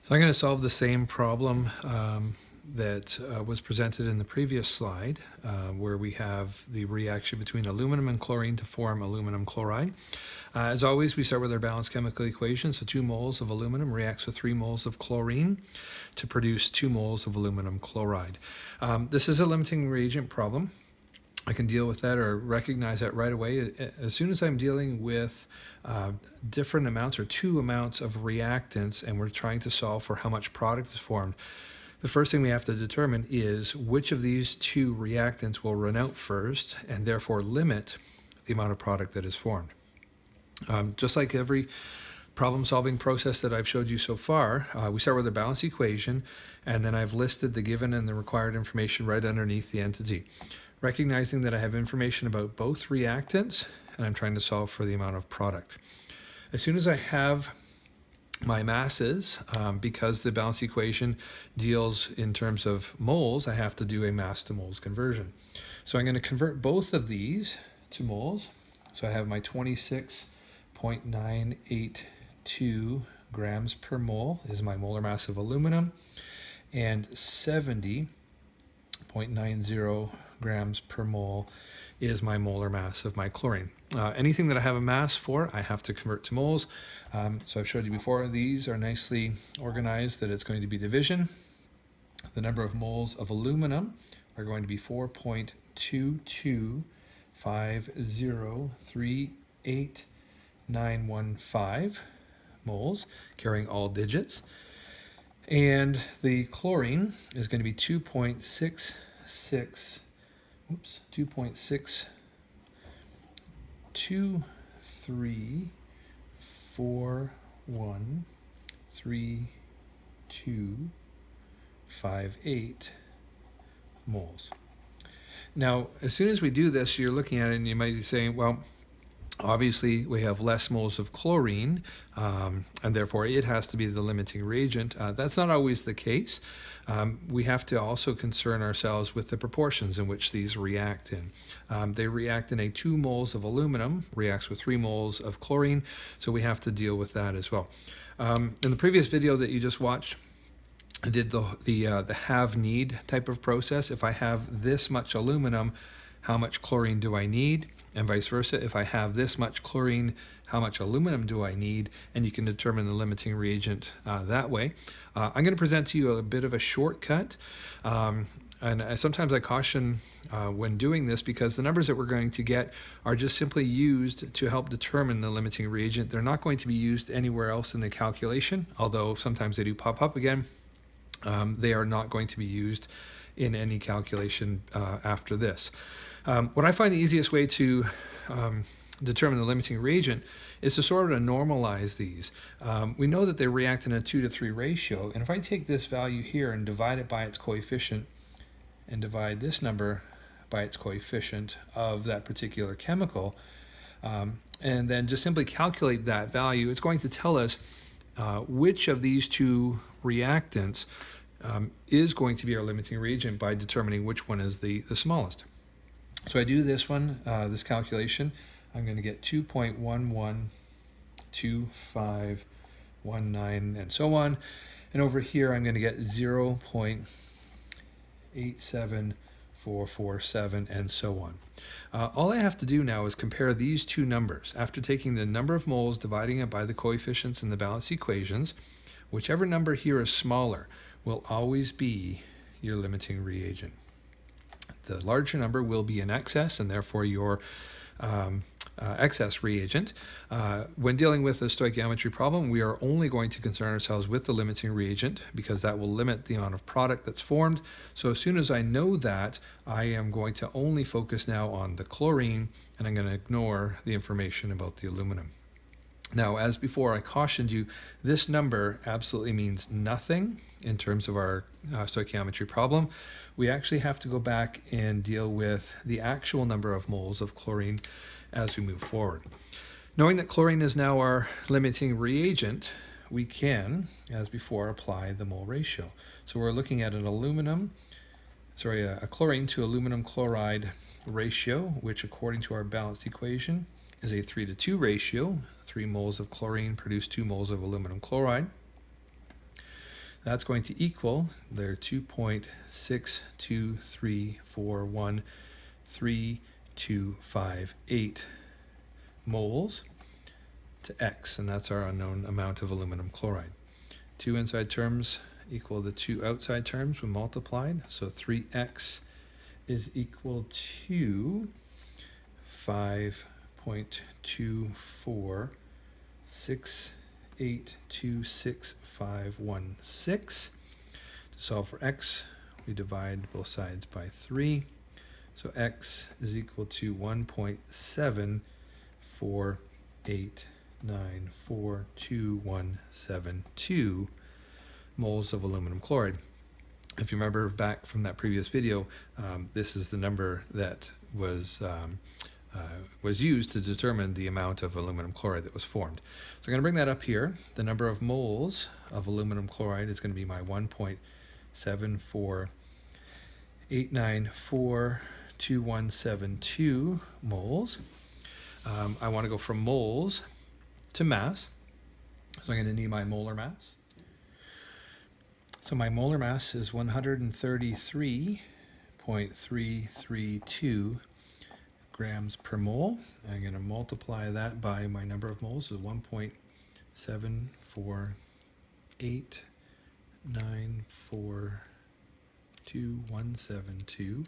So I'm going to solve the same problem that was presented in the previous slide, where we have the reaction between aluminum and chlorine to form aluminum chloride. As always, we start with our balanced chemical equation. So 2 moles of aluminum reacts with 3 moles of chlorine to produce 2 moles of aluminum chloride. This is a limiting reagent problem. I can deal with that or recognize that right away. As soon as I'm dealing with different amounts or 2 amounts of reactants and we're trying to solve for how much product is formed, the first thing we have to determine is which of these 2 reactants will run out first and therefore limit the amount of product that is formed. Just like every problem-solving process that I've showed you so far, we start with a balanced equation, and then I've listed the given and the required information right underneath the entity. Recognizing that I have information about both reactants, and I'm trying to solve for the amount of product. As soon as I have my masses, because the balanced equation deals in terms of moles, I have to do a mass to moles conversion. So I'm going to convert both of these to moles. So I have my 26.982 grams per mole is my molar mass of aluminum, and 70.90 grams per mole is my molar mass of my chlorine. Anything that I have a mass for, I have to convert to moles. So I've showed you before, these are nicely organized that it's going to be division. The number of moles of aluminum are going to be 4.225038915 moles, carrying all digits. And the chlorine is going to be 2.662341328 moles. Now, as soon as we do this, you're looking at it and you might be saying, well, obviously we have less moles of chlorine, and therefore it has to be the limiting reagent. That's not always the case. We have to also concern ourselves with the proportions in which these react in. They react in 2 moles of aluminum, reacts with 3 moles of chlorine, so we have to deal with that as well. In the previous video that you just watched, I did the have-need type of process. If I have this much aluminum, how much chlorine do I need? And vice versa, if I have this much chlorine, how much aluminum do I need? And you can determine the limiting reagent that way. I'm going to present to you a bit of a shortcut. And sometimes I caution when doing this, because the numbers that we're going to get are just simply used to help determine the limiting reagent. They're not going to be used anywhere else in the calculation, although sometimes they do pop up again. They are not going to be used in any calculation after this. What I find the easiest way to determine the limiting reagent is to sort of normalize these. We know that they react in a 2-to-3 ratio, and if I take this value here and divide it by its coefficient and divide this number by its coefficient of that particular chemical, and then just simply calculate that value, it's going to tell us which of these 2 reactants is going to be our limiting reagent by determining which one is the smallest. So I do this one, this calculation. I'm going to get 2.112519 and so on. And over here I'm going to get 0.87447 and so on. All I have to do now is compare these 2 numbers. After taking the number of moles, dividing it by the coefficients in the balanced equations, whichever number here is smaller will always be your limiting reagent. The larger number will be in excess, and therefore your excess reagent. When dealing with a stoichiometry problem, we are only going to concern ourselves with the limiting reagent, because that will limit the amount of product that's formed. So as soon as I know that, I am going to only focus now on the chlorine, and I'm going to ignore the information about the aluminum. Now, as before, I cautioned you, this number absolutely means nothing in terms of our stoichiometry problem. We actually have to go back and deal with the actual number of moles of chlorine as we move forward. Knowing that chlorine is now our limiting reagent, we can, as before, apply the mole ratio. So we're looking at a chlorine to aluminum chloride ratio, which according to our balanced equation is a 3-to-2 ratio. 3 moles of chlorine produce 2 moles of aluminum chloride. That's going to equal their 2.623413258 moles to X, and that's our unknown amount of aluminum chloride. Two inside terms equal the two outside terms when multiplied, so 3X is equal to 5.246826516. To solve for X, we divide both sides by 3. So X is equal to 1.748942172 moles of aluminum chloride. If you remember back from that previous video, this is the number that was used to determine the amount of aluminum chloride that was formed. So I'm going to bring that up here. The number of moles of aluminum chloride is going to be my 1.748942172 moles. I want to go from moles to mass, so I'm going to need my molar mass. So my molar mass is 133.332 grams per mole. I'm going to multiply that by my number of moles, so 1.748942172,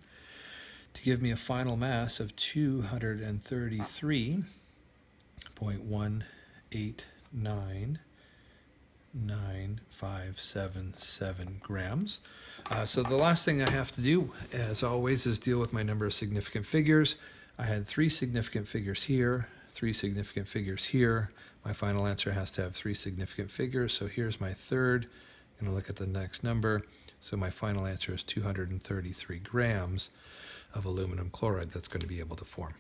to give me a final mass of 233.1899577 grams. So the last thing I have to do, as always, is deal with my number of significant figures. I had 3 significant figures here, 3 significant figures here. My final answer has to have 3 significant figures, so here's my third. I'm going to look at the next number. So my final answer is 233 grams of aluminum chloride that's going to be able to form.